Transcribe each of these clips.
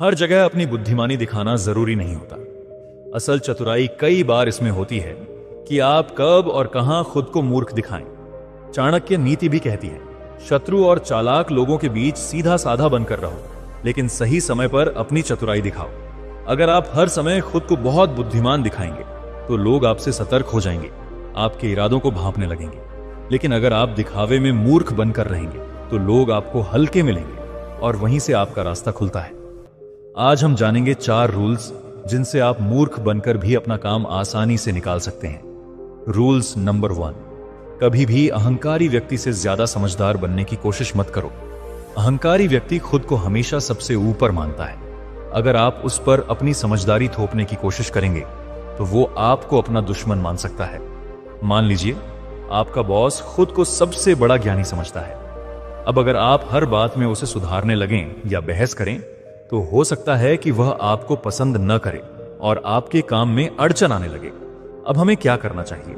हर जगह अपनी बुद्धिमानी दिखाना जरूरी नहीं होता। असल चतुराई कई बार इसमें होती है कि आप कब और कहां खुद को मूर्ख दिखाएं। चाणक्य नीति भी कहती है, शत्रु और चालाक लोगों के बीच सीधा साधा बनकर रहो, लेकिन सही समय पर अपनी चतुराई दिखाओ। अगर आप हर समय खुद को बहुत बुद्धिमान दिखाएंगे तो लोग आपसे सतर्क हो जाएंगे, आपके इरादों को भांपने लगेंगे। लेकिन अगर आप दिखावे में मूर्ख बनकर रहेंगे तो लोग आपको हल्के मिलेंगे और वहीं से आपका रास्ता खुलता है। आज हम जानेंगे 4 रूल्स जिनसे आप मूर्ख बनकर भी अपना काम आसानी से निकाल सकते हैं। रूल्स नंबर 1, कभी भी अहंकारी व्यक्ति से ज्यादा समझदार बनने की कोशिश मत करो। अहंकारी व्यक्ति खुद को हमेशा सबसे ऊपर मानता है। अगर आप उस पर अपनी समझदारी थोपने की कोशिश करेंगे तो वो आपको अपना दुश्मन मान सकता है। मान लीजिए आपका बॉस खुद को सबसे बड़ा ज्ञानी समझता है। अब अगर आप हर बात में उसे सुधारने लगें या बहस करें तो हो सकता है कि वह आपको पसंद न करे और आपके काम में अड़चन आने लगे। अब हमें क्या करना चाहिए?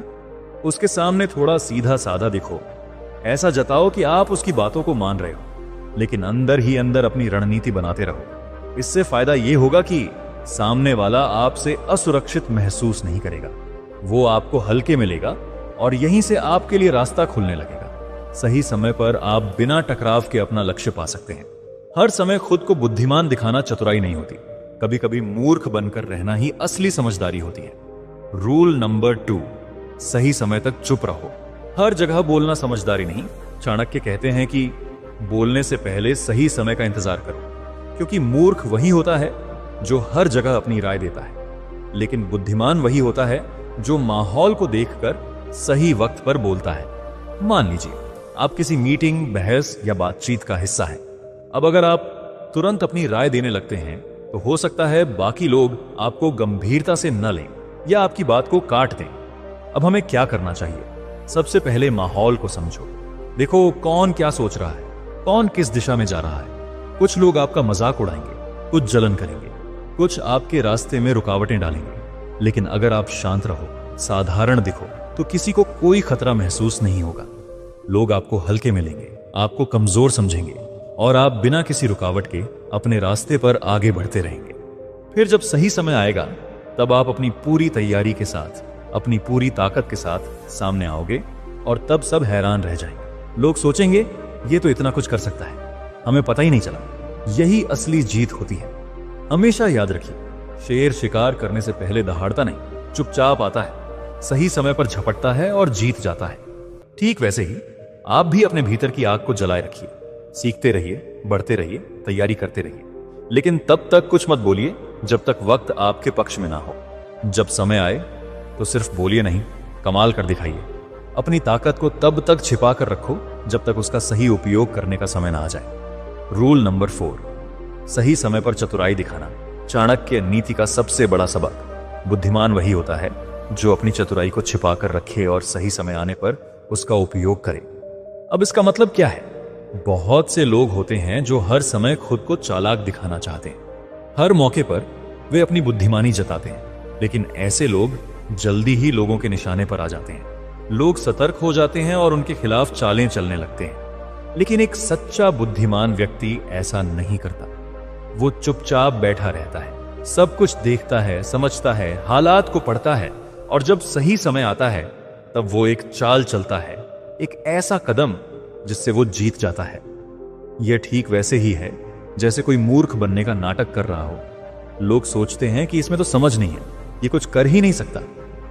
उसके सामने थोड़ा सीधा साधा दिखो। ऐसा जताओ कि आप उसकी बातों को मान रहे हो, लेकिन अंदर ही अंदर अपनी रणनीति बनाते रहो। इससे फायदा यह होगा कि सामने वाला आपसे असुरक्षित महसूस नहीं करेगा, वो आपको हल्के मिलेगा और यहीं से आपके लिए रास्ता खुलने लगेगा। सही समय पर आप बिना टकराव के अपना लक्ष्य पा सकते हैं। हर समय खुद को बुद्धिमान दिखाना चतुराई नहीं होती, कभी कभी मूर्ख बनकर रहना ही असली समझदारी होती है। रूल नंबर 2, सही समय तक चुप रहो। हर जगह बोलना समझदारी नहीं। चाणक्य कहते हैं कि बोलने से पहले सही समय का इंतजार करो, क्योंकि मूर्ख वही होता है जो हर जगह अपनी राय देता है, लेकिन बुद्धिमान वही होता है जो माहौल को देखकर सही वक्त पर बोलता है। मान लीजिए आप किसी मीटिंग, बहस या बातचीत का हिस्सा हैं। अब अगर आप तुरंत अपनी राय देने लगते हैं तो हो सकता है बाकी लोग आपको गंभीरता से न लें या आपकी बात को काट दें। अब हमें क्या करना चाहिए? सबसे पहले माहौल को समझो। देखो कौन क्या सोच रहा है, कौन किस दिशा में जा रहा है। कुछ लोग आपका मजाक उड़ाएंगे, कुछ जलन करेंगे, कुछ आपके रास्ते में रुकावटें डालेंगे। लेकिन अगर आप शांत रहो, साधारण दिखो, तो किसी को कोई खतरा महसूस नहीं होगा। लोग आपको हल्के मिलेंगे, आपको कमजोर समझेंगे और आप बिना किसी रुकावट के अपने रास्ते पर आगे बढ़ते रहेंगे। फिर जब सही समय आएगा तब आप अपनी पूरी तैयारी के साथ, अपनी पूरी ताकत के साथ सामने आओगे और तब सब हैरान रह जाएंगे। लोग सोचेंगे ये तो इतना कुछ कर सकता है, हमें पता ही नहीं चला। यही असली जीत होती है। हमेशा याद रखिए, शेर शिकार करने से पहले दहाड़ता नहीं, चुपचाप आता है, सही समय पर झपटता है और जीत जाता है। ठीक वैसे ही आप भी अपने भीतर की आग को जलाए रखिए। सीखते रहिए, बढ़ते रहिए, तैयारी करते रहिए, लेकिन तब तक कुछ मत बोलिए जब तक वक्त आपके पक्ष में ना हो। जब समय आए तो सिर्फ बोलिए नहीं, कमाल कर दिखाइए। अपनी ताकत को तब तक छिपा कर रखो जब तक उसका सही उपयोग करने का समय ना आ जाए। रूल नंबर 4, सही समय पर चतुराई दिखाना। चाणक्य नीति का सबसे बड़ा सबक, बुद्धिमान वही होता है जो अपनी चतुराई को छिपा कर रखे और सही समय आने पर उसका उपयोग करे। अब इसका मतलब क्या है? बहुत से लोग होते हैं जो हर समय खुद को चालाक दिखाना चाहते हैं। हर मौके पर वे अपनी बुद्धिमानी जताते हैं, लेकिन ऐसे लोग जल्दी ही लोगों के निशाने पर आ जाते हैं। लोग सतर्क हो जाते हैं और उनके खिलाफ चालें चलने लगते हैं। लेकिन एक सच्चा बुद्धिमान व्यक्ति ऐसा नहीं करता। वो चुपचाप बैठा रहता है, सब कुछ देखता है, समझता है, हालात को पढ़ता है और जब सही समय आता है तब वो एक चाल चलता है, एक ऐसा कदम जिससे वो जीत जाता है। यह ठीक वैसे ही है जैसे कोई मूर्ख बनने का नाटक कर रहा हो। लोग सोचते हैं कि इसमें तो समझ नहीं है, ये कुछ कर ही नहीं सकता,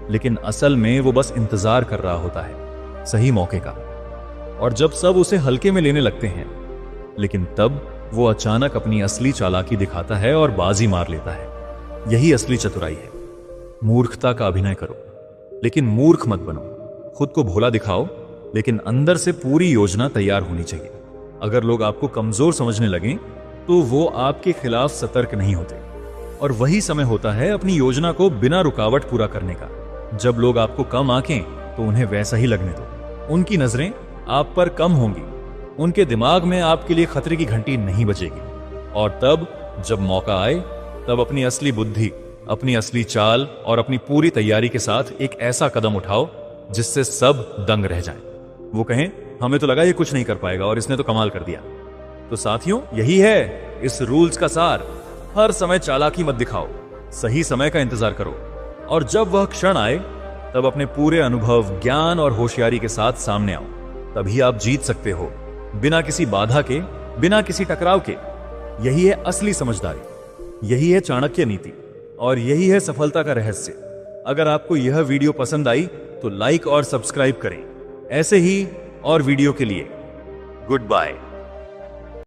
लेकिन असल में वो बस इंतजार कर रहा होता है सही मौके का। और जब सब उसे हल्के में लेने लगते हैं, लेकिन तब वो अचानक अपनी असली चालाकी दिखाता है और बाजी मार लेता है। यही असली चतुराई है। मूर्खता का अभिनय करो, लेकिन मूर्ख मत बनो। खुद को भोला दिखाओ, लेकिन अंदर से पूरी योजना तैयार होनी चाहिए। अगर लोग आपको कमजोर समझने लगें तो वो आपके खिलाफ सतर्क नहीं होते, और वही समय होता है अपनी योजना को बिना रुकावट पूरा करने का। जब लोग आपको कम आंकें तो उन्हें वैसा ही लगने दो। उनकी नजरें आप पर कम होंगी, उनके दिमाग में आपके लिए खतरे की घंटी नहीं बजेगी। और तब जब मौका आए तब अपनी असली बुद्धि, अपनी असली चाल और अपनी पूरी तैयारी के साथ एक ऐसा कदम उठाओ जिससे सब दंग रह जाएं। वो कहें हमें तो लगा ये कुछ नहीं कर पाएगा और इसने तो कमाल कर दिया। तो साथियों, यही है इस रूल्स का सार। हर समय चालाकी मत दिखाओ, सही समय का इंतजार करो, और जब वह क्षण आए तब अपने पूरे अनुभव, ज्ञान और होशियारी के साथ सामने आओ। तभी आप जीत सकते हो, बिना किसी बाधा के, बिना किसी टकराव के। यही है असली समझदारी, यही है चाणक्य नीति, और यही है सफलता का रहस्य। अगर आपको यह वीडियो पसंद आई तो लाइक और सब्सक्राइब करें। ऐसे ही और वीडियो के लिए गुड बाय।